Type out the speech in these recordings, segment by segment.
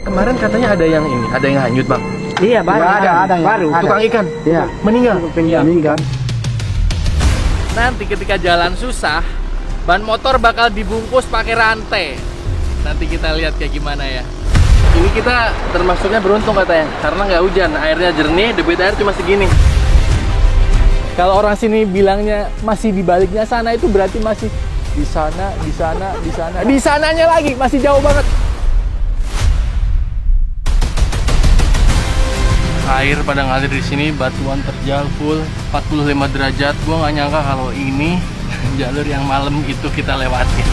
Kemarin katanya ada yang ini, ada yang hanyut bang. Iya, baru ada baru. Tukang ikan. Iya. Meninggal. Meninggal. Nanti ketika jalan susah, ban motor bakal dibungkus pakai rantai. Nanti kita lihat kayak gimana ya. Ini kita termasuknya beruntung katanya, karena nggak hujan, airnya jernih, debit air cuma segini. Kalau orang sini bilangnya masih di baliknya sana, itu berarti masih di sana, di sana, di sana. Di sananya lagi, masih jauh banget. Air pada ngalir di sini, batuan terjal full 45 derajat. Gua nggak nyangka kalau ini jalur yang malam itu kita lewati.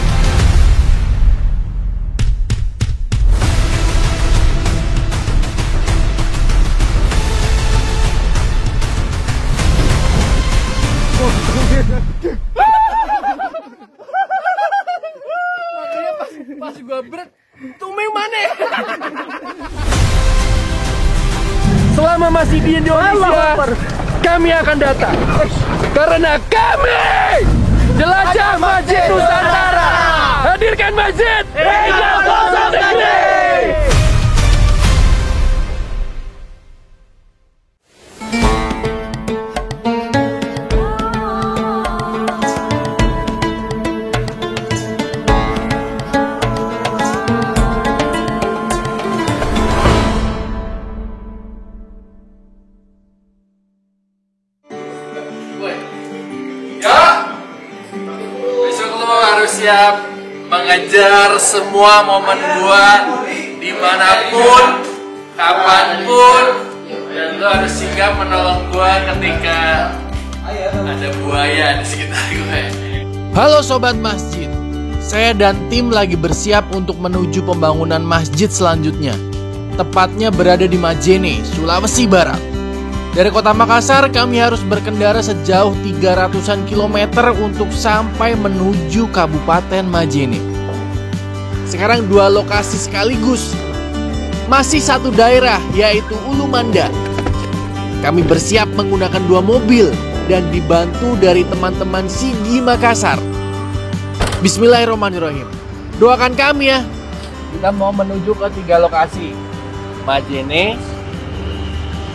Makanya pas gua berat, tumeng mana? Selama masih di Indonesia, kami akan datang. Karena kami jelajah Masjid Nusantara. Hadirkan masjid, tinggal kosong negeri. Siap mengejar semua momen gua dimanapun, kapanpun, dan lo harus sigap menolong gua ketika ada buaya di sekitar gue. Halo Sobat Masjid, saya dan tim lagi bersiap untuk menuju pembangunan masjid selanjutnya. Tepatnya berada di Majene, Sulawesi Barat. Dari kota Makassar, kami harus berkendara sejauh 300-an kilometer untuk sampai menuju Kabupaten Majene. Sekarang dua lokasi sekaligus. Masih satu daerah, yaitu Ulu Manda. Kami bersiap menggunakan dua mobil dan dibantu dari teman-teman Sigi Makassar. Bismillahirrahmanirrahim. Doakan kami ya. Kita mau menuju ke 3 lokasi. Majene,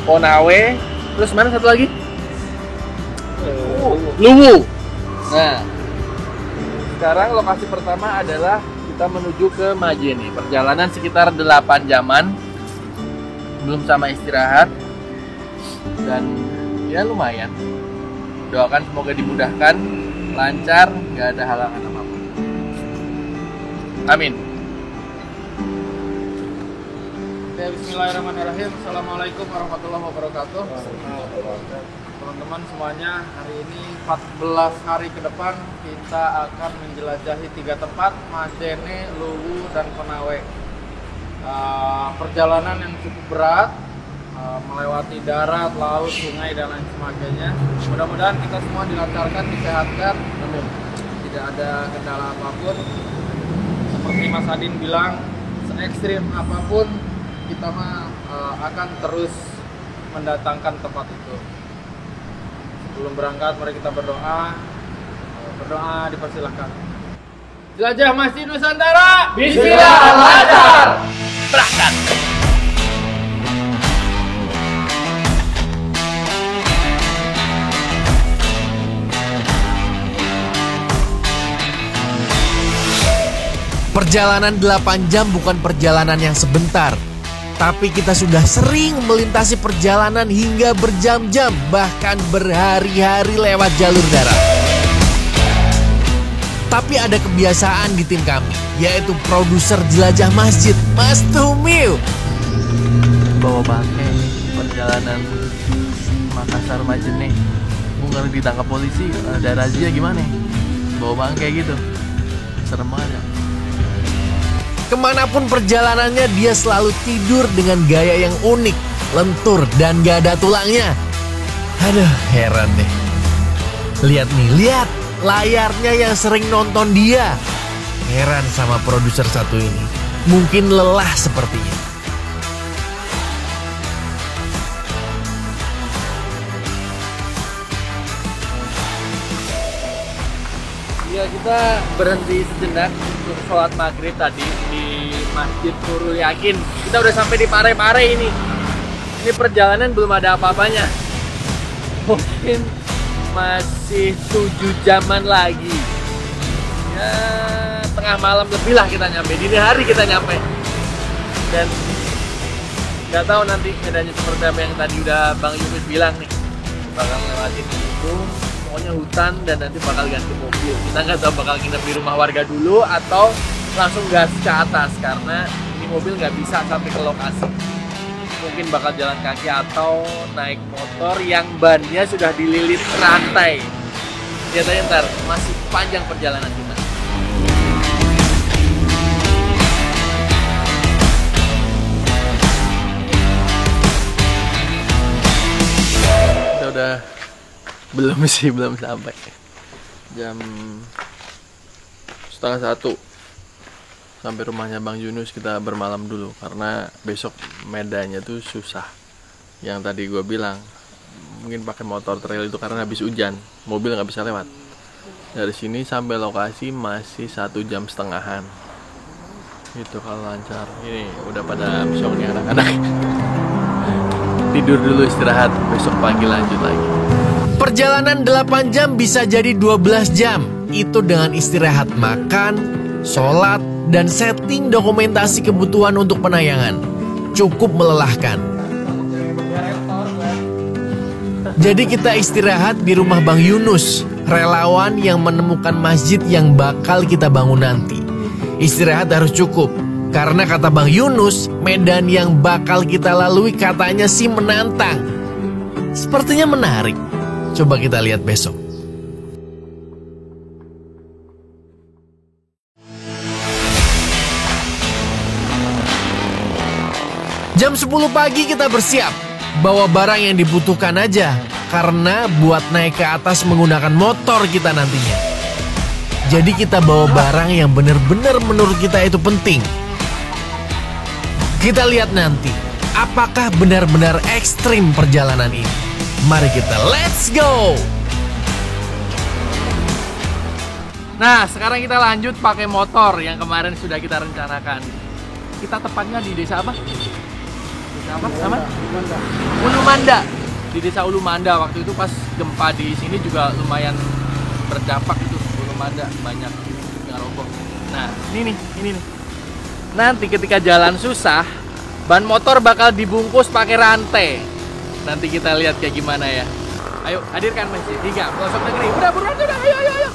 Konawe, terus mana satu lagi? Luwu. Nah, sekarang lokasi pertama adalah kita menuju ke Majene. Perjalanan sekitar 8 jaman, belum sama istirahat, dan ya lumayan. Doakan semoga dimudahkan, lancar, nggak ada halangan apapun. Amin. Bismillahirrahmanirrahim. Assalamualaikum warahmatullahi wabarakatuh. Teman-teman semuanya, hari ini 14 hari ke depan kita akan menjelajahi 3 tempat, Majene, Luwu, dan Konawe. Perjalanan yang cukup berat, melewati darat, laut, sungai, dan lain sebagainya. Mudah-mudahan kita semua dilancarkan, disehatkan, tidak ada kendala apapun. Seperti Mas Adin bilang, se-ekstrim apapun kita akan terus mendatangkan tempat itu. Sebelum berangkat, mari kita berdoa. Berdoa dipersilahkan. Jelajah Masjid Nusantara. Bismillah, lancar. Berangkat. Perjalanan 8 jam bukan perjalanan yang sebentar. Tapi kita sudah sering melintasi perjalanan hingga berjam-jam, bahkan berhari-hari lewat jalur darat. Tapi ada kebiasaan di tim kami, yaitu produser jelajah masjid, Mas Tumiu. Bawa bangke perjalanan Makassar Majene. Gue ngeri ditangkap polisi, ada razia gimana? Bawa bangke gitu, serem banget. Kemanapun perjalanannya, dia selalu tidur dengan gaya yang unik, lentur, dan gak ada tulangnya. Aduh, heran deh. Lihat nih, lihat layarnya yang sering nonton dia. Heran sama produser satu ini. Mungkin lelah sepertinya. Ya, kita berhenti sejenak untuk sholat maghrib tadi di Masjid Nurul Yakin. Kita udah sampai di Pare-Pare ini. Ini perjalanan belum ada apa-apanya. Mungkin masih 7 jaman lagi. Ya, tengah malam lebih lah kita nyampe. Dini hari kita nyampe. Dan nggak tahu nanti medannya seperti apa yang tadi udah Bang Yunus bilang nih. Bakal lewatin gunung, pokoknya hutan, dan nanti bakal ganti mobil. Kita nggak tahu bakal nginep di rumah warga dulu atau langsung gas ke atas, karena ini mobil nggak bisa sampai ke lokasi. Mungkin bakal jalan kaki atau naik motor yang bannya sudah dililit rantai. Lihat aja ntar, masih panjang perjalanan kita. Kita udah belum sampai. Jam 12:30 sampai rumahnya Bang Yunus. Kita bermalam dulu karena besok medannya tuh susah. Yang tadi gue bilang mungkin pakai motor trail itu karena habis hujan, mobil nggak bisa lewat. Dari sini sampai lokasi masih 1,5 jam. Itu kalau lancar. Ini udah pada besok nih anak-anak. Tidur dulu, istirahat, besok pagi lanjut lagi. Perjalanan 8 jam bisa jadi 12 jam. Itu dengan istirahat makan, sholat, dan setting dokumentasi kebutuhan untuk penayangan. Cukup melelahkan. Jadi kita istirahat di rumah Bang Yunus, relawan yang menemukan masjid yang bakal kita bangun nanti. Istirahat harus cukup. Karena kata Bang Yunus, medan yang bakal kita lalui katanya sih menantang. Sepertinya menarik. Coba kita lihat besok. Jam 10 pagi kita bersiap. Bawa barang yang dibutuhkan aja. Karena buat naik ke atas menggunakan motor kita nantinya. Jadi kita bawa barang yang benar-benar menurut kita itu penting. Kita lihat nanti, apakah benar-benar ekstrim perjalanan ini. Mari kita let's go! Nah, sekarang kita lanjut pakai motor yang kemarin sudah kita rencanakan. Kita tepatnya di desa apa? Desa apa? Sama? Ulu Manda. Di desa Ulu Manda. Waktu itu pas gempa di sini juga lumayan berdampak itu. Ulu Manda banyak yang roboh. Nah, ini nih. Nanti ketika jalan susah, ban motor bakal dibungkus pakai rantai. Nanti kita lihat kayak gimana ya. Ayo, hadirkan Masjid 3 pelosok negeri. Udah buruan sudah, ayo.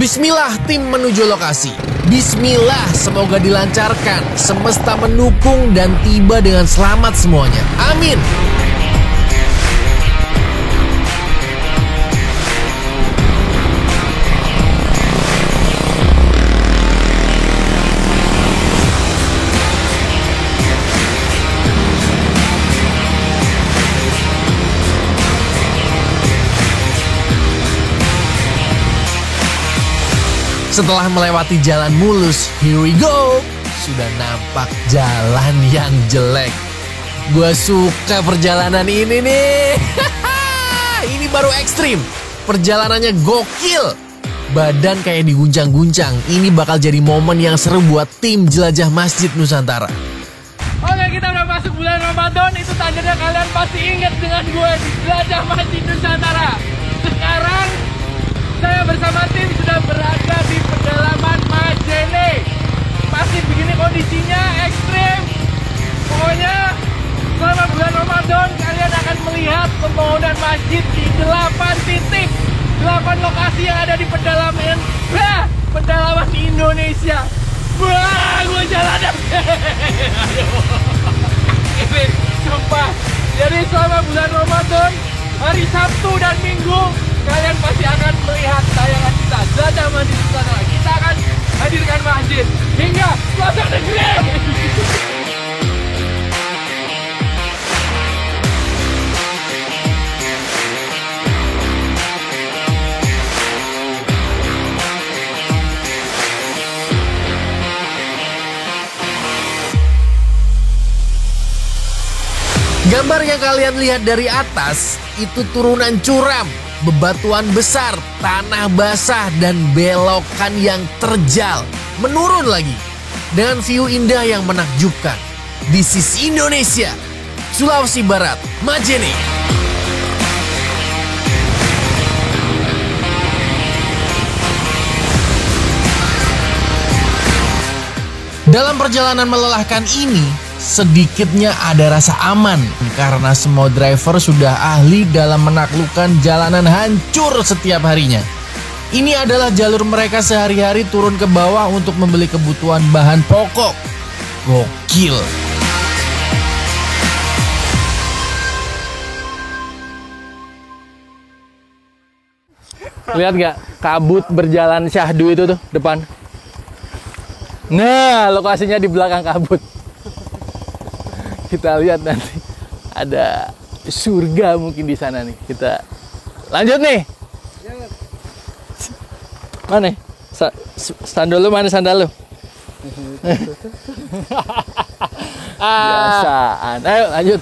Bismillah tim menuju lokasi. Bismillah semoga dilancarkan, semesta mendukung dan tiba dengan selamat semuanya. Amin. Setelah melewati jalan mulus, here we go. Sudah nampak jalan yang jelek. Gua suka perjalanan ini nih. Ini baru ekstrim. Perjalanannya gokil. Badan kayak diguncang-guncang. Ini bakal jadi momen yang seru buat tim jelajah Masjid Nusantara. Oke, kita udah masuk bulan Ramadan. Itu tandanya kalian pasti ingat dengan gue di jelajah Masjid Nusantara. Sekarang saya bersama tim sudah berada di pedalaman Majene. Masih begini kondisinya ekstrim. Pokoknya selama bulan Ramadan kalian akan melihat pembangunan masjid di 8 titik, 8 lokasi yang ada di pedalaman Indonesia. Wah, gue jalan. Ini sumpah. Jadi selama bulan Ramadan, hari Sabtu dan Minggu, kalian pasti akan melihat tayangan kita Jelajah Masjid Nusantara. Kita akan hadirkan masjid hingga pelosok negeri. Gambar yang kalian lihat dari atas itu turunan curam, bebatuan besar, tanah basah, dan belokan yang terjal. Menurun lagi dengan view indah yang menakjubkan. This is Indonesia, Sulawesi Barat, Majene. Dalam perjalanan melelahkan ini, sedikitnya ada rasa aman karena semua driver sudah ahli dalam menaklukkan jalanan hancur setiap harinya. Ini adalah jalur mereka sehari-hari turun ke bawah untuk membeli kebutuhan bahan pokok. Gokil. Lihat nggak kabut berjalan syahdu itu tuh depan? Nah, lokasinya di belakang kabut. Kita lihat nanti ada surga mungkin di sana nih. Kita lanjut nih. Mana? Sandal lu mana sandal lu? Biasaan. Ayo lanjut.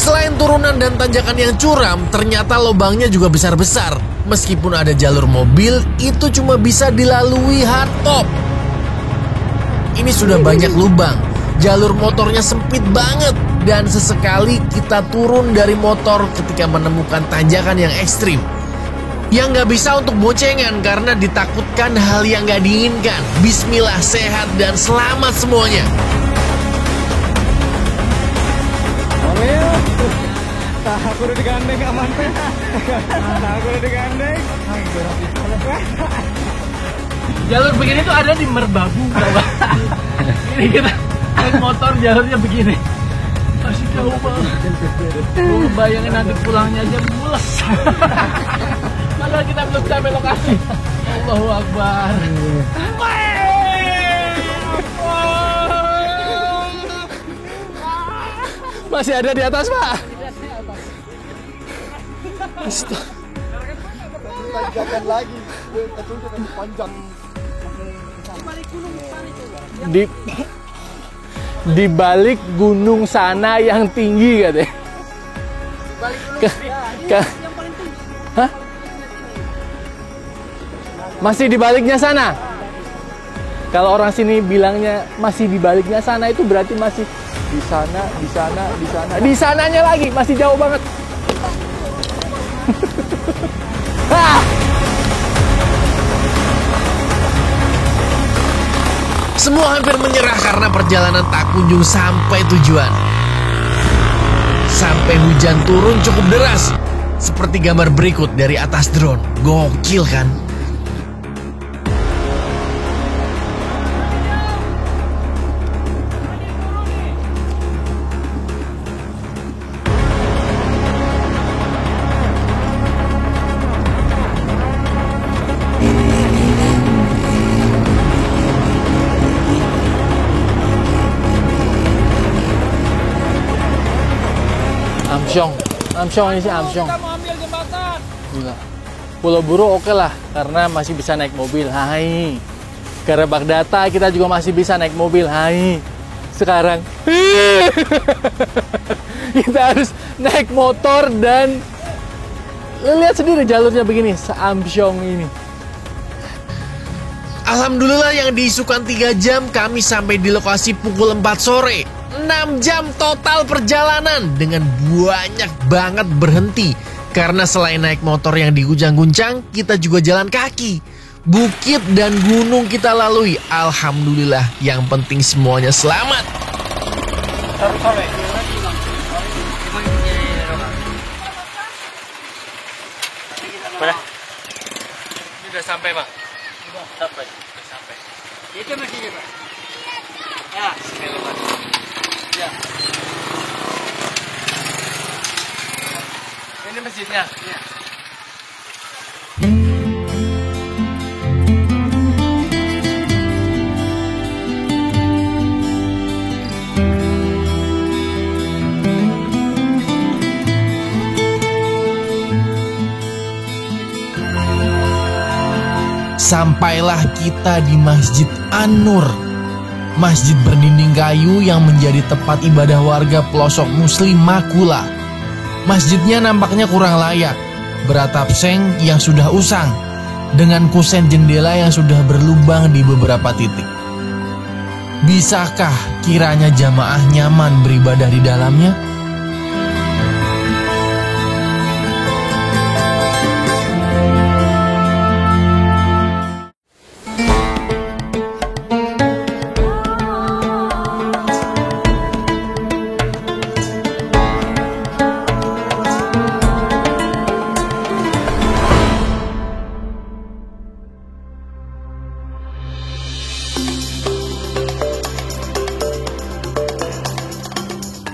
Selain turunan dan tanjakan yang curam, ternyata lubangnya juga besar-besar. Meskipun ada jalur mobil, itu cuma bisa dilalui hardtop. Ini sudah banyak lubang, jalur motornya sempit banget, dan sesekali kita turun dari motor ketika menemukan tanjakan yang ekstrim. Yang nggak bisa untuk boncengan karena ditakutkan hal yang nggak diinginkan. Bismillah, sehat dan selamat semuanya. Aku udah digandeng aman teh. Aku udah digandeng. Jalur begini tuh ada di Merbabu. Ini kita naik motor jalurnya begini. Masih jauh banget. Lu bayangin nanti pulangnya aja mules. Padahal kita belum sampai lokasi. Allahu Akbar. Masih ada di atas, Pak. Tanjakan lagi. Panjang. Di balik gunung sana yang tinggi katanya. Hah? Masih di baliknya sana. Kalau orang sini bilangnya masih di baliknya sana, itu berarti masih di sana, di sana, di sana. Di sananya lagi masih jauh banget. Semua hampir menyerah karena perjalanan tak kunjung sampai tujuan. Sampai hujan turun cukup deras, seperti gambar berikut dari atas drone. Gokil kan? Amsyong ini sih Amsyong. Kita mau ambil jembatan. Gila. Pulau Buru oke lah karena masih bisa naik mobil. Hai. Karena Bagdata kita juga masih bisa naik mobil. Hai. Sekarang kita harus naik motor dan lihat sendiri jalurnya begini, Amsyong ini. Alhamdulillah yang diisukan 3 jam kami sampai di lokasi pukul 4 sore. 6 jam total perjalanan dengan banyak banget berhenti. Karena selain naik motor yang diguncang-guncang, kita juga jalan kaki. Bukit dan gunung kita lalui. Alhamdulillah, yang penting semuanya selamat. Ini udah sampai, Pak. Udah sampai. Itu masih gitu. Ya, sini Pak. Ya. Ini masjidnya. Ya. sampailah kita di Masjid An-Nur. Masjid berdinding kayu yang menjadi tempat ibadah warga pelosok Muslim Makula. Masjidnya nampaknya kurang layak, beratap seng yang sudah usang, dengan kusen jendela yang sudah berlubang di beberapa titik. Bisakah kiranya jamaah nyaman beribadah di dalamnya?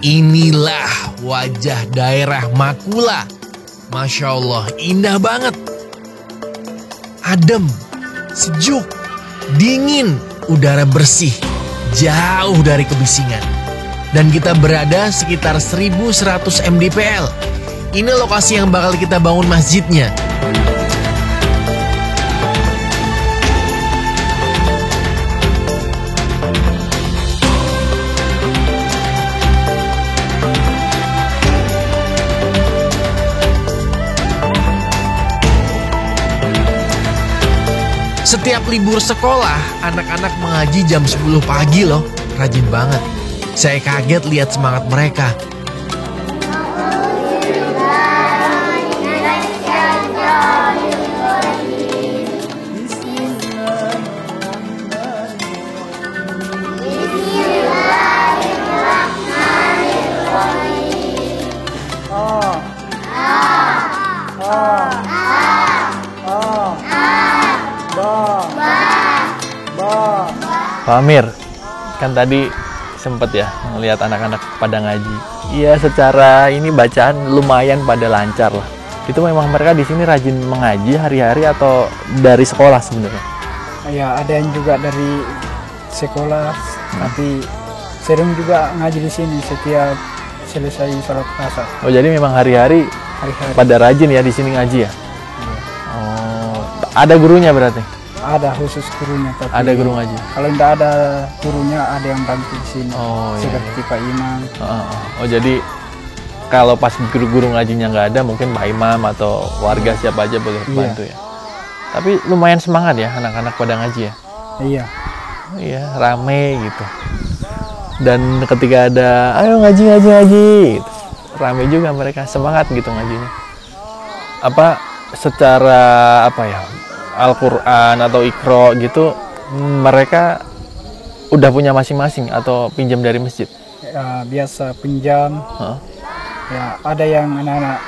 Inilah wajah daerah Makula. Masya Allah, indah banget. Adem, sejuk, dingin, udara bersih, jauh dari kebisingan. Dan kita berada sekitar 1100 mdpl. Ini lokasi yang bakal kita bangun masjidnya. Setiap libur sekolah, anak-anak mengaji jam 10 pagi loh. Rajin banget. Saya kaget lihat semangat mereka. Pak Amir, kan tadi sempet ya ngelihat anak-anak pada ngaji. Iya, secara ini bacaan lumayan pada lancar lah. Itu memang mereka di sini rajin mengaji hari-hari atau dari sekolah sebenarnya? Ya, ada yang juga dari sekolah, tapi sering juga ngaji di sini setiap selesai sholat asar. Oh, jadi memang hari-hari pada rajin ya di sini ngaji ya? Iya. Oh, ada gurunya berarti? Ada khusus gurunya, tapi Ada guru ngaji? kalau tidak ada gurunya ada yang bantu di sini. Oh, iya. Seperti Pak Imam. Oh, jadi kalau pas guru-guru ngajinya nggak ada, mungkin Pak Imam atau warga siapa aja boleh bantu ya. Tapi lumayan semangat ya anak-anak pada ngaji ya? Iya. Iya, rame gitu. Dan ketika ada, ayo ngaji gitu. Rame juga mereka, semangat gitu ngajinya. Apa secara apa ya, Al-Quran atau Iqra gitu, mereka udah punya masing-masing atau pinjam dari masjid? Ya, biasa pinjam. Ya, ada yang anak-anak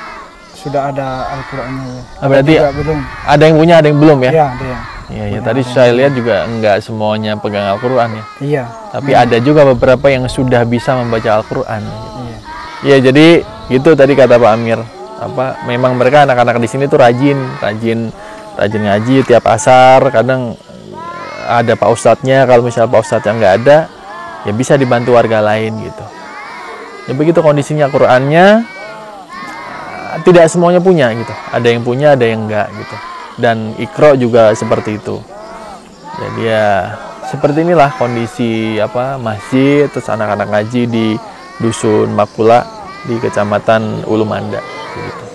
sudah ada Al-Qurannya. Berarti belum. ada yang punya, ada yang belum ya? Iya, ada yang. Iya, tadi saya lihat juga nggak semuanya pegang Al-Quran ya. Iya. Tapi ada juga beberapa yang sudah bisa membaca Al-Quran. Iya. Iya, jadi gitu tadi kata Pak Amir. Apa memang mereka anak-anak di sini tuh rajin ngaji tiap asar. Kadang ada Pak Ustadznya, kalau misalnya Pak Ustadznya nggak ada, ya bisa dibantu warga lain gitu. Ya begitu kondisinya. Qurannya tidak semuanya punya gitu. Ada yang punya, ada yang enggak gitu. Dan Iqra juga seperti itu. Jadi ya seperti inilah kondisi apa masjid, terus anak-anak ngaji di Dusun Makula di Kecamatan Ulumanda gitu.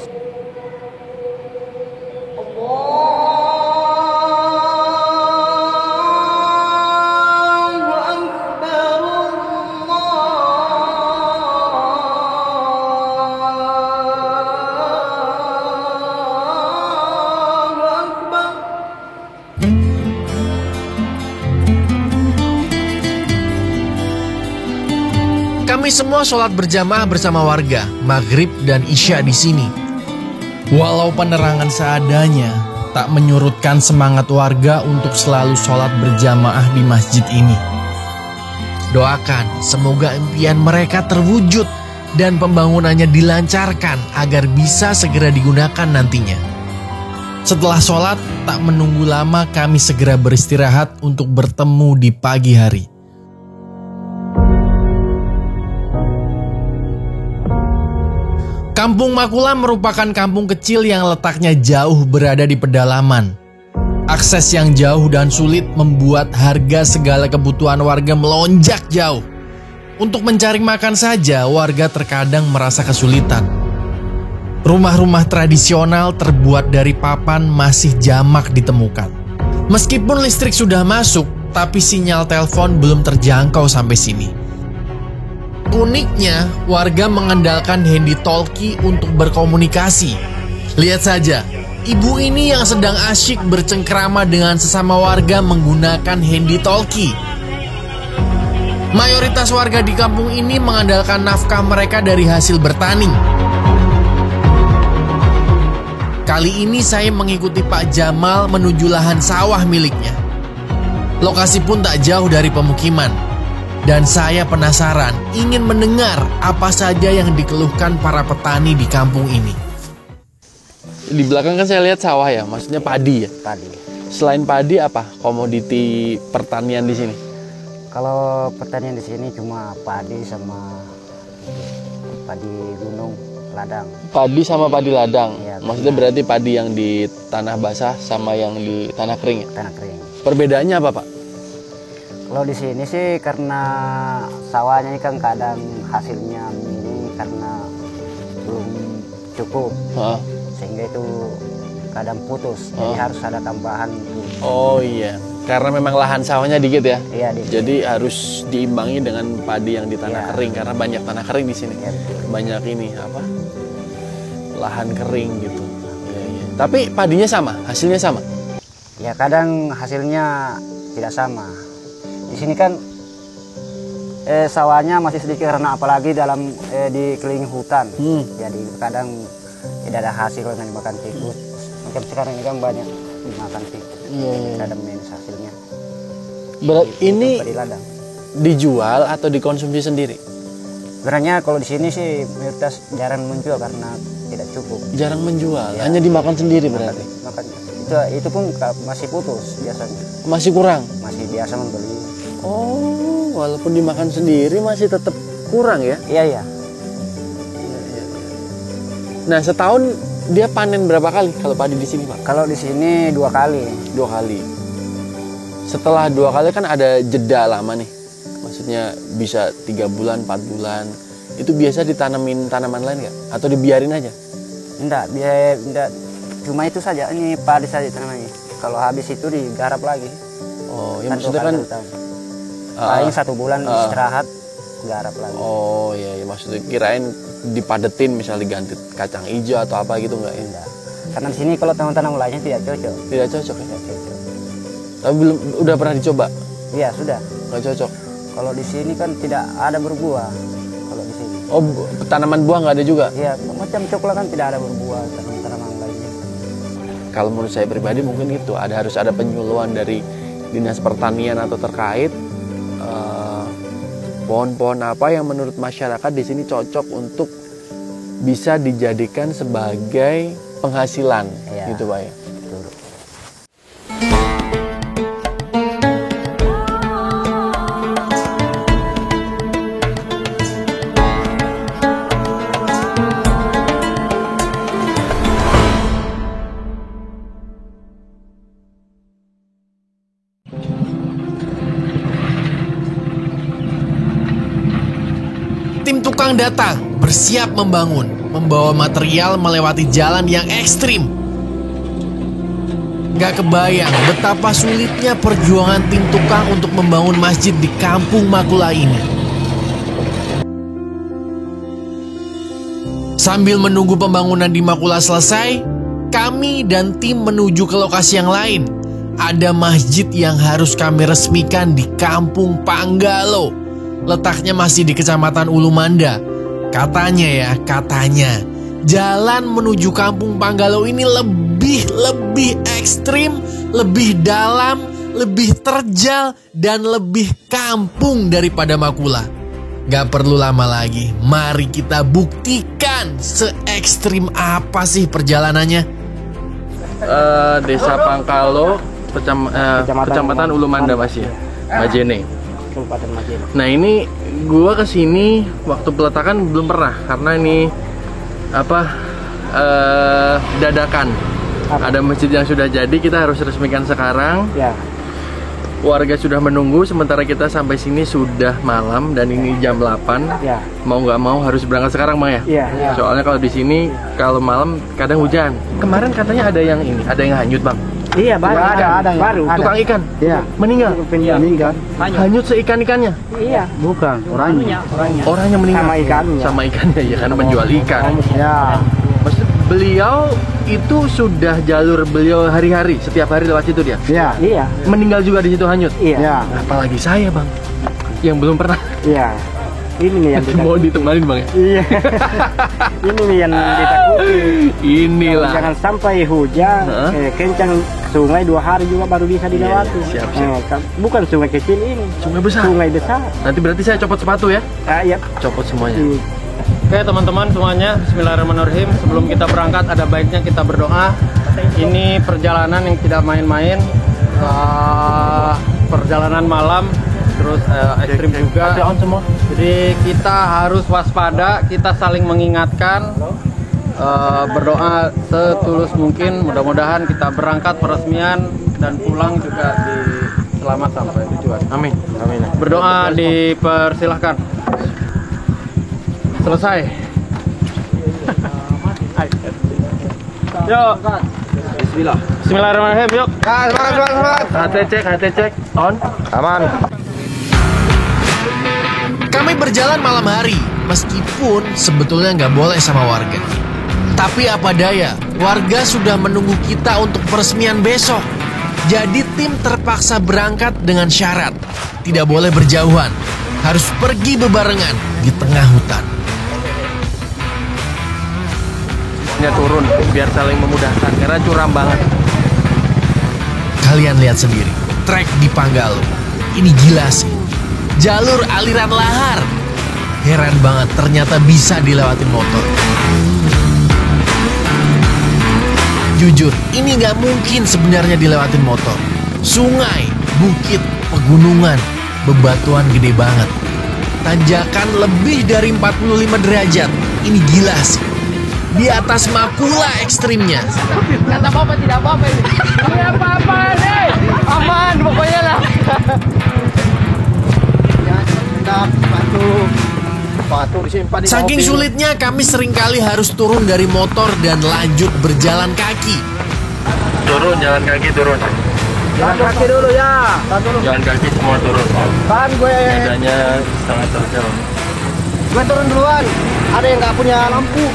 Kami semua sholat berjamaah bersama warga, maghrib dan isya di sini. Walau penerangan seadanya, tak menyurutkan semangat warga untuk selalu sholat berjamaah di masjid ini. Doakan semoga impian mereka terwujud dan pembangunannya dilancarkan agar bisa segera digunakan nantinya. Setelah sholat, tak menunggu lama kami segera beristirahat untuk bertemu di pagi hari. Kampung Makula merupakan kampung kecil yang letaknya jauh berada di pedalaman. Akses yang jauh dan sulit membuat harga segala kebutuhan warga melonjak jauh. Untuk mencari makan saja, warga terkadang merasa kesulitan. Rumah-rumah tradisional terbuat dari papan masih jamak ditemukan. Meskipun listrik sudah masuk, tapi sinyal telepon belum terjangkau sampai sini. Uniknya, warga mengandalkan handy-talkie untuk berkomunikasi. Lihat saja, ibu ini yang sedang asyik bercengkrama dengan sesama warga menggunakan handy-talkie. Mayoritas warga di kampung ini mengandalkan nafkah mereka dari hasil bertani. Kali ini saya mengikuti Pak Jamal menuju lahan sawah miliknya. Lokasi pun tak jauh dari pemukiman. Dan saya penasaran ingin mendengar apa saja yang dikeluhkan para petani di kampung ini. Di belakang kan saya lihat sawah ya, maksudnya padi ya? Padi. Selain padi apa komoditi pertanian di sini? Kalau pertanian di sini cuma padi sama padi gunung, ladang. Padi sama padi ladang? Ya, maksudnya berarti padi yang di tanah basah sama yang di tanah kering ya? Tanah kering. Perbedaannya apa Pak? Kalau di sini sih karena sawahnya ini kan kadang hasilnya ini karena belum cukup, sehingga itu kadang putus, jadi harus ada tambahan. Oh iya, karena memang lahan sawahnya dikit ya. Iya, dikit. Jadi harus diimbangi dengan padi yang di tanah kering karena banyak tanah kering di sini. Ya, banyak ini apa? Lahan kering gitu. Iya, iya. Tapi padinya sama, hasilnya sama. Ya kadang hasilnya tidak sama. Di sini kan sawahnya masih sedikit karena apalagi dalam dikelilingi hutan. Jadi kadang tidak ada hasil dengan makan tikus. Macam sekarang ini kan banyak dimakan tikus. Tidak ada minus hasilnya. Ini di ladang. dijual atau dikonsumsi sendiri? Sebenarnya kalau di sini sih mayoritas jarang menjual karena tidak cukup. Jarang menjual, Ya. hanya dimakan sendiri berarti. Makan itu pun masih putus biasanya. Masih kurang. Masih biasa membeli. Oh, walaupun dimakan sendiri masih tetap kurang ya? Iya. Nah, setahun dia panen berapa kali kalau padi di sini, Pak? Kalau di sini 2 kali. 2 kali. Setelah 2 kali kan ada jeda lama nih. Maksudnya bisa 3 bulan, 4 bulan. Itu biasa ditanamin tanaman lain nggak? Atau dibiarin aja? Enggak. Cuma itu saja, ini padi saja tanamannya. Kalau habis itu digarap lagi. Oh, ya Kan maksudnya 2 kan kali 1 tahun. Paling 1 bulan istirahat, garap lagi. Oh iya, maksudnya kirain dipadetin misalnya diganti kacang hijau atau apa gitu nggak ya? Enggak. Karena di sini kalau tanam lainnya tidak cocok. Tidak cocok ya? Tidak cocok. Tapi belum, udah pernah dicoba? Iya, sudah. Nggak cocok? Kalau di sini kan tidak ada berbuah. Kalau di sini. Oh, tanaman buah nggak ada juga? Iya, macam coklat kan tidak ada berbuah, tanaman lainnya. Kalau menurut saya pribadi mungkin itu harus ada penyuluhan dari dinas pertanian atau terkait pohon-pohon apa yang menurut masyarakat di sini cocok untuk bisa dijadikan sebagai penghasilan, Iya. gitu Pak ya. Betul. Tim tukang datang, bersiap membangun, membawa material melewati jalan yang ekstrim. Gak kebayang betapa sulitnya perjuangan tim tukang untuk membangun masjid di kampung Makula ini. Sambil menunggu pembangunan di Makula selesai, kami dan tim menuju ke lokasi yang lain. Ada masjid yang harus kami resmikan di Kampung Panggalo. Letaknya masih di Kecamatan Ulumanda. Katanya jalan menuju Kampung Panggalo ini lebih ekstrim, lebih dalam, lebih terjal, dan lebih kampung daripada Makula. Gak perlu lama lagi, mari kita buktikan se-ekstrim apa sih perjalanannya. Desa Pangkalo, Kecamatan Ulumanda masih ya? Majene. Kabupaten Majene. Nah ini gua kesini waktu peletakan belum pernah karena ini dadakan. Ada masjid yang sudah jadi, kita harus resmikan sekarang. Ya. Warga sudah menunggu, sementara kita sampai sini sudah malam dan ini jam 8. Ya. Mau nggak mau harus berangkat sekarang, Bang ya? Iya. Soalnya kalau di sini kalau malam kadang hujan. Kemarin katanya ada yang ini, ada yang hanyut, Bang. Iya, baru. Tukang ikan. Iya. Meninggal. Meninggal. Hanyut seikan-ikannya. Iya. Bukan, orangnya. Orangnya meninggal. Sama ikannya ya, karena menjual ikan. Ya. Maksud beliau itu sudah jalur beliau hari-hari, setiap hari lewat situ dia. Iya. Meninggal juga di situ hanyut. Iya. Apalagi saya, Bang, yang belum pernah. Iya. Ini nih yang Mau ditemanin, Bang ya? Iya. Ini nih yang ditakuti. Inilah. Jangan sampai hujan, kencang sungai 2 hari juga baru bisa dilewati. Siap. Bukan sungai kecil ini. Sungai besar. Sungai besar. Nanti berarti saya copot sepatu ya? Iya. Copot semuanya. Oke teman-teman semuanya, bismillahirrahmanirrahim. Sebelum kita berangkat ada baiknya kita berdoa. Ini perjalanan yang tidak main-main, perjalanan malam, terus ekstrim juga. Jadi kita harus waspada, kita saling mengingatkan, berdoa setulus mungkin. Mudah-mudahan kita berangkat peresmian dan pulang juga selamat sampai tujuan. Amin. Berdoa dipersilahkan. Selesai. Yuk. Bismillah. Bismillahirrahmanirrahim. Yuk. Semangat. HT cek. On. Aman. Kami berjalan malam hari, meskipun sebetulnya nggak boleh sama warga. Tapi apa daya, warga sudah menunggu kita untuk peresmian besok. Jadi tim terpaksa berangkat dengan syarat tidak boleh berjauhan, harus pergi bebarengan di tengah hutan. Semuanya turun biar saling memudahkan karena curam banget. Kalian lihat sendiri, trek di Panggalo. Ini gila sih. Jalur aliran lahar. Heran banget ternyata bisa dilewatin motor. Jujur, ini nggak mungkin sebenarnya dilewatin motor. Sungai, bukit, pegunungan, bebatuan gede banget. Tanjakan lebih dari 45 derajat. Ini gila sih. Di atas Makula ekstrimnya. Kata Bapak tidak apa-apa ini. Ini apa-apa nih? Aman pokoknya lah. Saking sulitnya kami seringkali harus turun dari motor dan lanjut berjalan kaki. Turun, jalan kaki turun. Jalan kaki dulu ya. Jalan kaki semua turun. Kan gue Bedanya setengah terjal. turun duluan. Ada yang nggak punya lampu.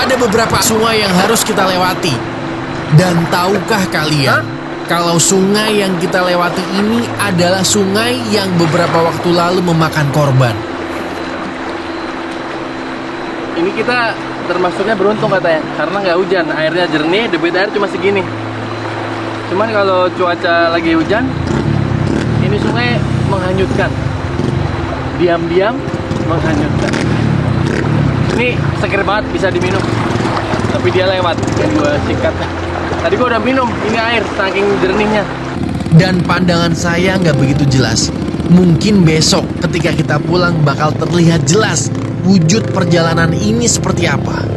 Ada beberapa sungai yang harus kita lewati. Dan tahukah kalian, kalau sungai yang kita lewati ini adalah sungai yang beberapa waktu lalu memakan korban. Ini kita termasuknya beruntung katanya, karena nggak hujan, airnya jernih, debit air cuma segini. Cuman kalau cuaca lagi hujan, ini sungai menghanyutkan, diam-diam menghanyutkan. Ini seger banget, bisa diminum, tapi dia lewat, yang gue sikat. Tadi gue udah minum, ini air, saking jernihnya. Dan pandangan saya nggak begitu jelas. Mungkin besok ketika kita pulang bakal terlihat jelas wujud perjalanan ini seperti apa.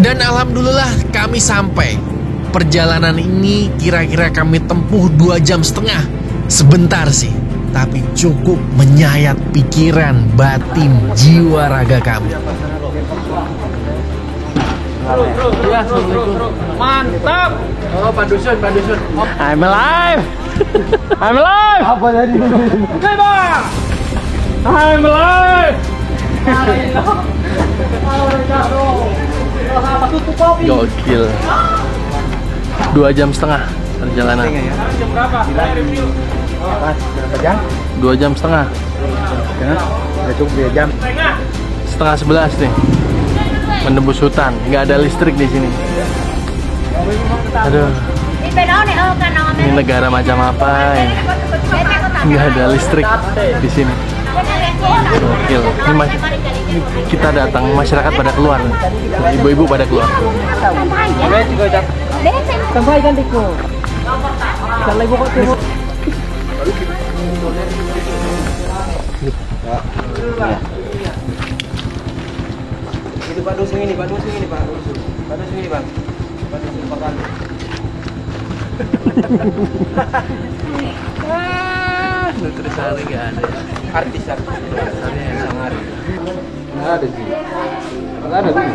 Dan alhamdulillah kami sampai. Perjalanan ini kira-kira kami tempuh 2,5 jam. Sebentar sih, tapi cukup menyayat pikiran, batin, jiwa raga kami. Mantap. Oh, Pak Dusun. I'm alive. I'm alive. Apa tadi? Oke, Bang. I'm alive. Gokil. 2,5 jam perjalanan. Jam berapa? Review. Berapa jam? 2,5 jam. Udah cukup 2 jam. Setengah 11 nih. Menembus hutan, nggak ada listrik di sini. Aduh. Ini negara macam apa ini? Nggak ada listrik di sini. Gokil. Ini kita datang, masyarakat pada keluar. Ibu-ibu pada keluar. Itu Pak Dusun ini, Pak Dusun ini, Pak Dusun. Pak Dusun ini, Bang. Pak Dusun Pakal. Nutrisari nggak ada. Artis Nutrisari yang sangar. Nggak ada sih. Nggak ada sih.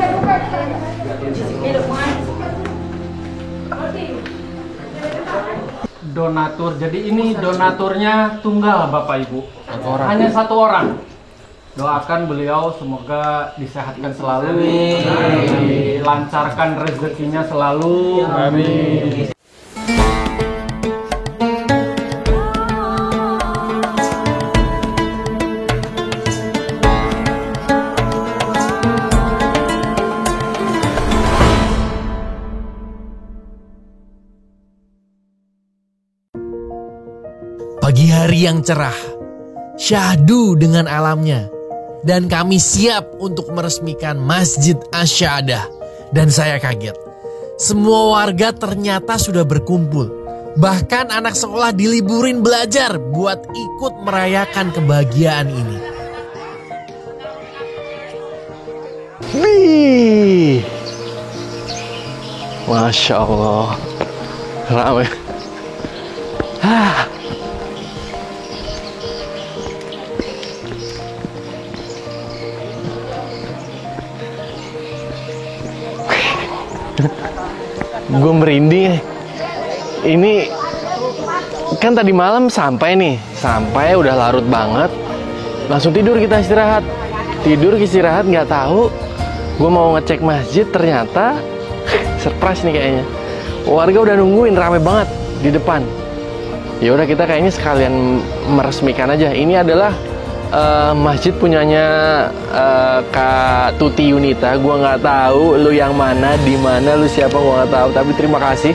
Donatur. Jadi ini donaturnya tunggal Bapak Ibu. Hanya 1 orang. Doakan beliau semoga disehatkan selalu, dilancarkan rezekinya selalu. Amin. Pagi hari yang cerah, syahdu dengan alamnya. Dan kami siap untuk meresmikan Masjid Asyadah. Dan saya kaget, semua warga ternyata sudah berkumpul. Bahkan anak sekolah diliburin belajar buat ikut merayakan kebahagiaan ini. Wih, Masya Allah, ramai. Gue merinding. Ini kan tadi malam sampai udah larut banget. Langsung tidur kita istirahat. Nggak tahu. Gue mau ngecek masjid, ternyata surprise nih kayaknya. Warga udah nungguin, rame banget di depan. Ya udah kita kayaknya sekalian meresmikan aja. Ini adalah masjid punyanya Kak Tuti Yunita. Gua nggak tahu lu yang mana, di mana, lu siapa, gua nggak tahu. Tapi terima kasih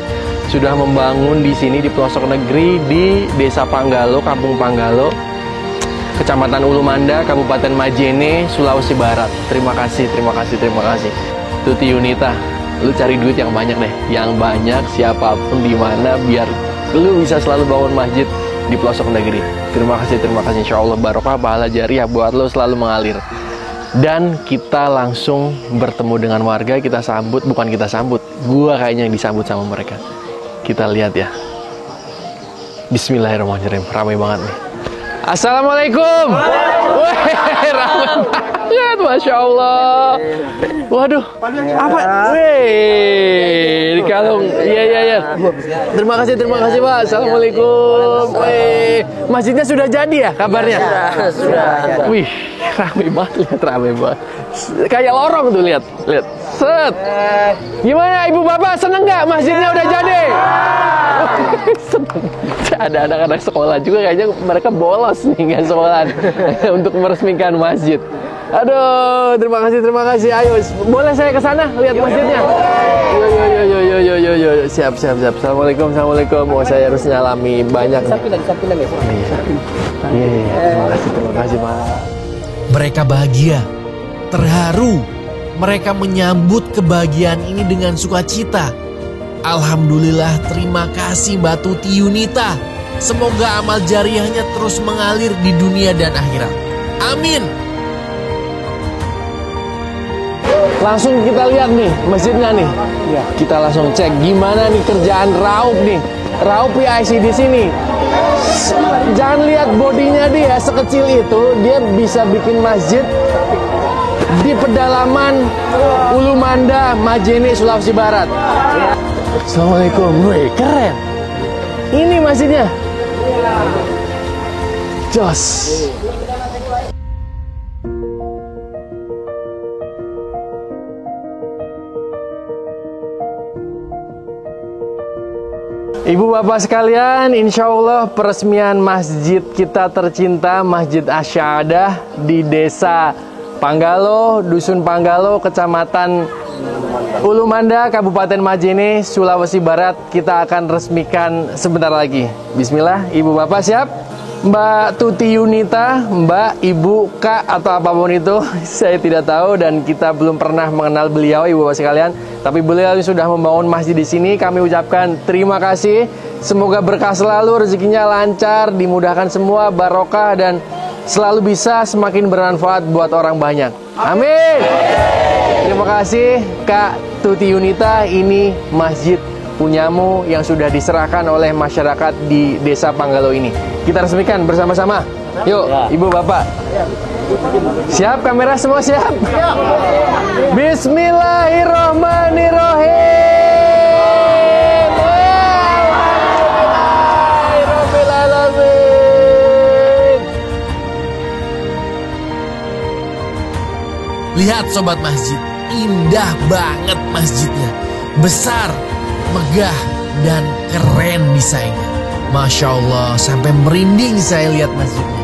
sudah membangun di sini di pelosok negeri di Desa Panggalo, Kampung Panggalo, Kecamatan Ulumanda, Kabupaten Majene, Sulawesi Barat. Terima kasih. Tuti Yunita, lu cari duit yang banyak deh, yang banyak siapapun di mana biar lu bisa selalu bangun masjid di pelosok negeri. Terima kasih. Insya Allah barokah, pahala jariah buat lo selalu mengalir. Dan kita langsung bertemu dengan warga, kita sambut, bukan kita sambut, gua kayaknya yang disambut sama mereka. Kita lihat ya. Bismillahirrahmanirrahim, ramai banget nih. Assalamualaikum. Wih, ramai banget, Masya Allah. Waduh, apa? Wih, di kalung. Iya. Terima kasih Pak. Assalamualaikum. Wih, masjidnya sudah jadi ya kabarnya? Sudah. Wih, ramai banget. Kayak lorong tuh, lihat. Set. Gimana ibu bapak, seneng nggak masjidnya udah jadi? Ada anak-anak sekolah juga kayaknya mereka bolos nih nggak sekolah untuk meresmikan masjid. Aduh, terima kasih. Ayo, boleh saya ke sana lihat masjidnya? Yo. Siap. Assalamualaikum. Oh, saya harus nyalami banyak. Iya. Terima kasih, Pak. Mereka bahagia, terharu. Mereka menyambut kebahagiaan ini dengan sukacita. Alhamdulillah, terima kasih Mbak Tuti Yunita. Semoga amal jariahnya terus mengalir di dunia dan akhirat. Amin. Langsung kita lihat nih masjidnya nih. Kita langsung cek gimana nih kerjaan Raup nih. Raup PIC di sini. Jangan lihat bodinya dia sekecil itu, dia bisa bikin masjid di pedalaman Ulumanda, Majene, Sulawesi Barat. Assalamualaikum. Wih, keren. Ini masjidnya. Jos. Ibu bapak sekalian, insya Allah peresmian masjid kita tercinta, Masjid Asyadah di Desa Panggalo, Dusun Panggalo, Kecamatan Ulumanda, Kabupaten Majene, Sulawesi Barat, kita akan resmikan sebentar lagi. Bismillah, ibu bapak siap? Mbak Tuti Yunita, Mbak, Ibu, Kak, atau apapun itu, saya tidak tahu dan kita belum pernah mengenal beliau, ibu bapak sekalian. Tapi beliau sudah membangun masjid di sini. Kami ucapkan terima kasih. Semoga berkah selalu, rezekinya lancar, dimudahkan semua, barokah dan selalu bisa semakin bermanfaat buat orang banyak. Amin. Terima kasih Kak Tuti Yunita. Ini masjid punyamu yang sudah diserahkan oleh masyarakat di Desa Panggalo ini. Kita resmikan bersama-sama. Yuk, ibu bapak. Siap kamera semua siap? Bismillahirrahmanirrahim. Alhamdulillahirrahmanirrahim. Lihat sobat masjid, indah banget masjidnya. Besar, megah, dan keren desainnya. Masya Allah, sampai merinding saya lihat masjidnya.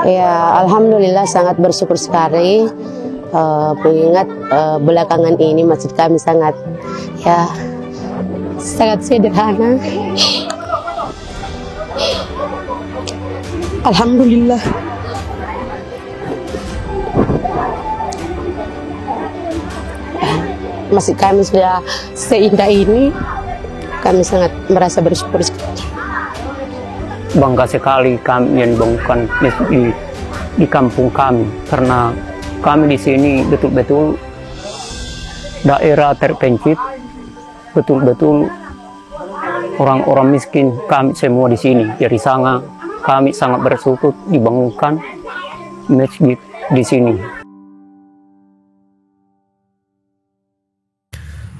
Ya, alhamdulillah sangat bersyukur sekali mengingat belakangan ini masjid kami sangat sederhana. Alhamdulillah. Masjid kami sudah seindah ini, kami sangat merasa bersyukur sekali. Bangga sekali kami yang dibangunkan masjid di kampung kami, karena kami di sini betul-betul daerah terpencil, betul-betul orang-orang miskin kami semua di sini. Jadi kami sangat bersyukur dibangunkan masjid di sini.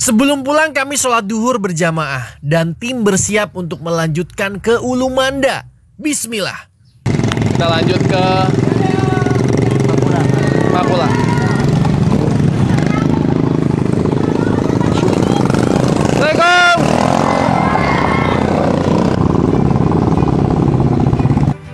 Sebelum pulang kami sholat duhur berjamaah dan tim bersiap untuk melanjutkan ke Ulumanda. Bismillah. Kita lanjut ke Makula. Assalamualaikum.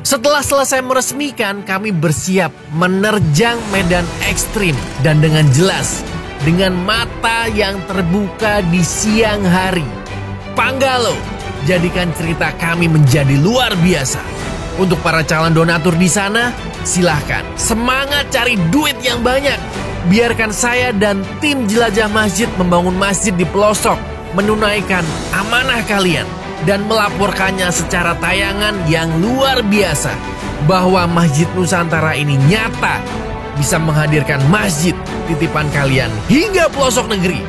Setelah selesai meresmikan, kami bersiap menerjang medan ekstrim dan dengan jelas, dengan mata yang terbuka di siang hari. Panggalo, jadikan cerita kami menjadi luar biasa. Untuk para calon donatur di sana, silahkan semangat cari duit yang banyak. Biarkan saya dan tim jelajah masjid membangun masjid di pelosok, menunaikan amanah kalian dan melaporkannya secara tayangan yang luar biasa bahwa Masjid Nusantara ini nyata bisa menghadirkan masjid titipan kalian hingga pelosok negeri.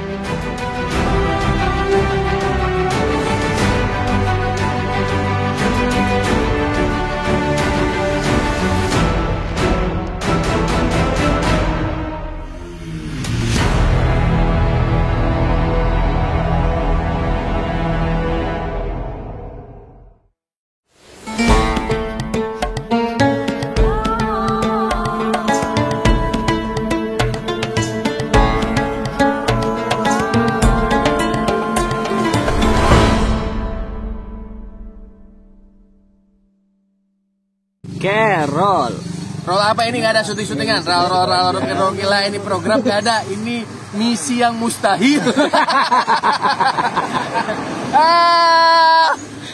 Roll apa ini? Nggak ada syuting-syutingan. Roll gila, ini program nggak ada. Ini misi yang mustahil.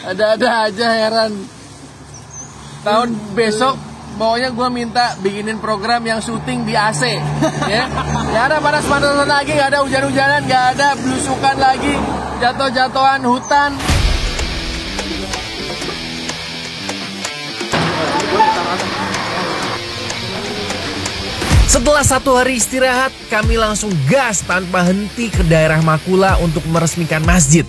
Ada-ada aja, heran. Tahun besok pokoknya gue minta bikinin program yang syuting di AC. Ya, nggak ada panas-panasan lagi, nggak ada hujan-hujanan, nggak ada belusukan lagi, jatuh-jatuhan hutan. Setelah 1 hari istirahat, kami langsung gas tanpa henti ke daerah Makula untuk meresmikan masjid.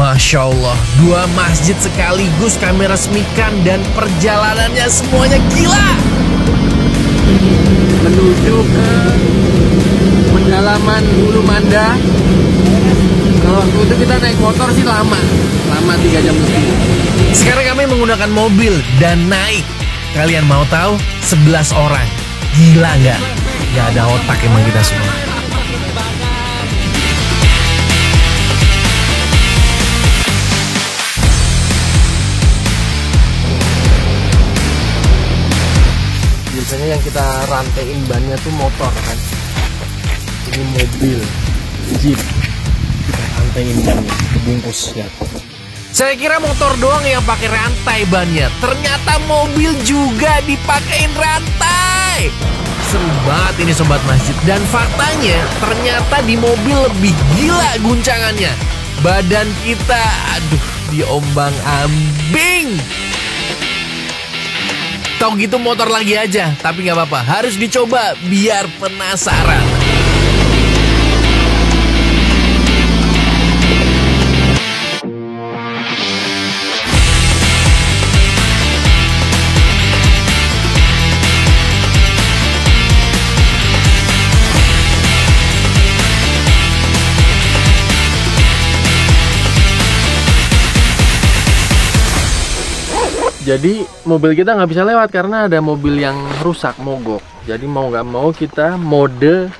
Masya Allah, 2 masjid sekaligus kami resmikan dan perjalanannya semuanya gila. Menuju ke pendalaman Ulu Manda. Kalau waktu itu kita naik motor sih lama 3 jam lebih. Sekarang kami menggunakan mobil dan naik. Kalian mau tahu? 11 orang. Gila nggak? Nggak ada otak emang kita semua. Biasanya yang kita rantein bannya tuh motor kan. Ini mobil, jeep. Kita rantein bannya, kebungkus ya. Saya kira motor doang yang pakai rantai bannya. Ternyata mobil juga dipakein rantai. Seru banget ini sobat masjid. Dan faktanya ternyata di mobil lebih gila guncangannya. Badan kita aduh diombang-ambing. Tau gitu motor lagi aja. Tapi gak apa-apa, harus dicoba biar penasaran. Jadi mobil kita nggak bisa lewat karena ada mobil yang rusak, mogok. Jadi mau nggak mau kita mode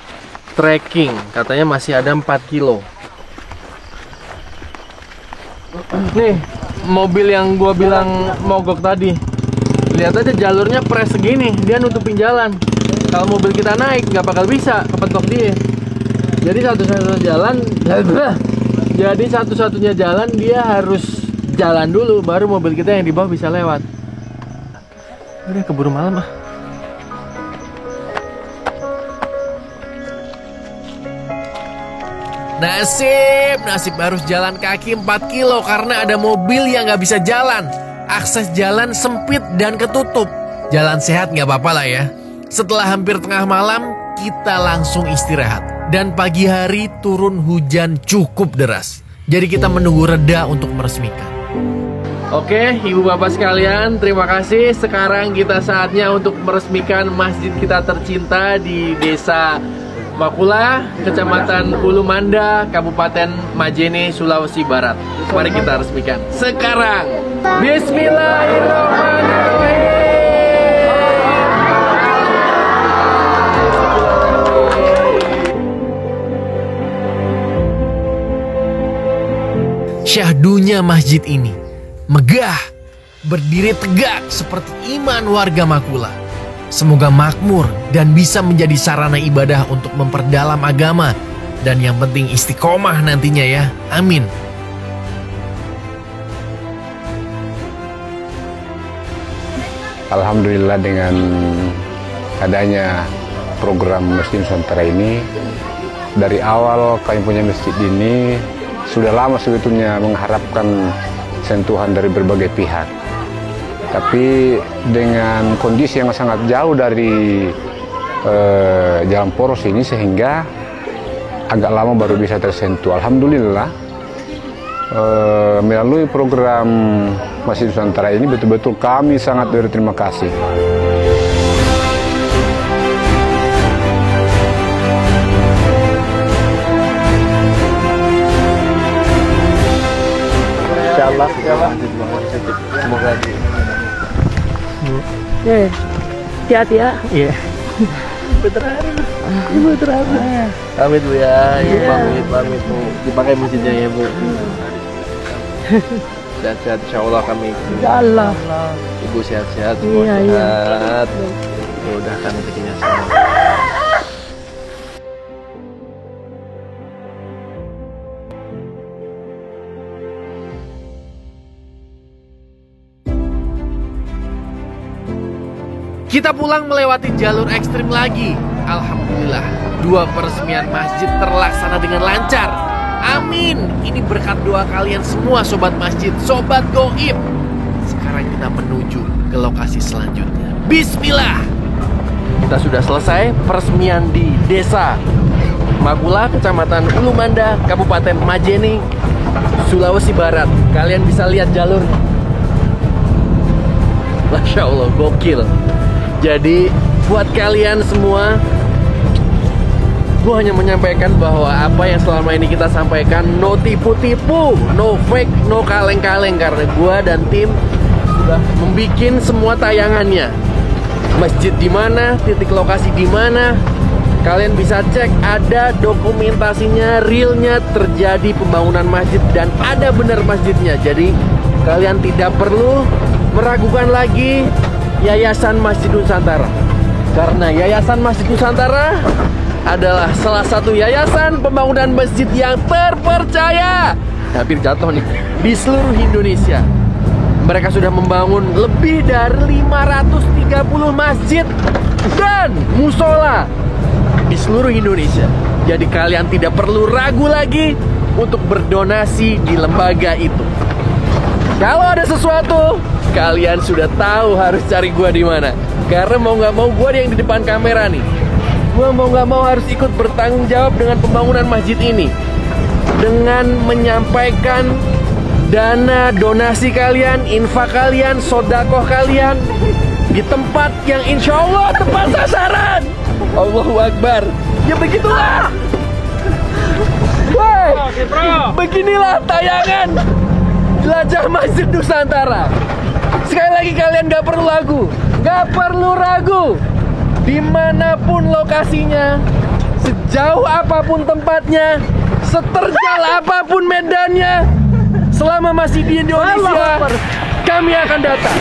trekking. Katanya masih ada 4 kilo. Nih mobil yang gua bilang mogok tadi. Lihat aja jalurnya pres segini, dia nutupin jalan. Kalau mobil kita naik nggak bakal bisa kepentok dia. Jadi satu-satunya jalan dia harus jalan dulu, baru mobil kita yang di bawah bisa lewat. Udah keburu malam ah. Nasib harus jalan kaki 4 kilo karena ada mobil yang nggak bisa jalan. Akses jalan sempit dan ketutup. Jalan sehat nggak apa-apa lah ya. Setelah hampir tengah malam, kita langsung istirahat. Dan pagi hari turun hujan cukup deras. Jadi kita menunggu reda untuk meresmikan. Oke, ibu bapak sekalian, terima kasih. Sekarang kita saatnya untuk meresmikan masjid kita tercinta di Desa Makula, Kecamatan Ulu Manda, Kabupaten Majene, Sulawesi Barat. Mari kita resmikan sekarang. Bismillahirrahmanirrahim. Syahdunya masjid ini megah, berdiri tegak seperti iman warga Makula. Semoga makmur dan bisa menjadi sarana ibadah untuk memperdalam agama. Dan yang penting istiqomah nantinya ya. Amin. Alhamdulillah dengan adanya program Masjid Nusantara ini, dari awal kami punya masjid ini sudah lama sebetulnya mengharapkan sentuhan dari berbagai pihak. Tapi dengan kondisi yang sangat jauh dari jalan poros ini sehingga agak lama baru bisa tersentuh. Alhamdulillah melalui program Masjid Nusantara ini betul-betul kami sangat berterima kasih. Semoga hati-hati ya. Iya. Ibu terakhir. Pamit Bu ya, Ibu pamit Bu. Dipakai masjidnya ya Bu. Sehat-sehat, insya Allah kami. Allah. Ibu sehat-sehat, semua sehat. Mudahkan rezekinya semua. Kita pulang melewati jalur ekstrim lagi. Alhamdulillah, 2 peresmian masjid terlaksana dengan lancar. Amin. Ini berkat doa kalian semua sobat masjid, sobat goib. Sekarang kita menuju ke lokasi selanjutnya. Bismillah. Kita sudah selesai peresmian di Desa Makula, Kecamatan Ulu Manda, Kabupaten Majene, Sulawesi Barat. Kalian bisa lihat jalurnya. Masya Allah, gokil. Jadi buat kalian semua, gue hanya menyampaikan bahwa apa yang selama ini kita sampaikan, no tipu-tipu, no fake, no kaleng-kaleng. Karena gue dan tim sudah membuat semua tayangannya. Masjid di mana, titik lokasi di mana, kalian bisa cek, ada dokumentasinya, realnya terjadi pembangunan masjid dan ada benar masjidnya. Jadi kalian tidak perlu meragukan lagi Yayasan Masjid Nusantara, karena Yayasan Masjid Nusantara adalah salah satu yayasan pembangunan masjid yang terpercaya, hampir jatuh nih, di seluruh Indonesia. Mereka sudah membangun lebih dari 530 masjid dan musola di seluruh Indonesia. Jadi kalian tidak perlu ragu lagi untuk berdonasi di lembaga itu. Kalau ada sesuatu, kalian sudah tahu harus cari gua di mana. Karena mau nggak mau gua yang di depan kamera nih. Gua mau nggak mau harus ikut bertanggung jawab dengan pembangunan masjid ini, dengan menyampaikan dana donasi kalian, infak kalian, sodakoh kalian di tempat yang insya Allah tepat sasaran. Allahu Akbar. Ya begitulah. Woi, beginilah tayangan Jelajah Masjid Nusantara. Sekali lagi kalian gak perlu ragu, gak perlu ragu. Dimanapun lokasinya, sejauh apapun tempatnya, seterjal apapun medannya, selama masih di Indonesia, kami akan datang.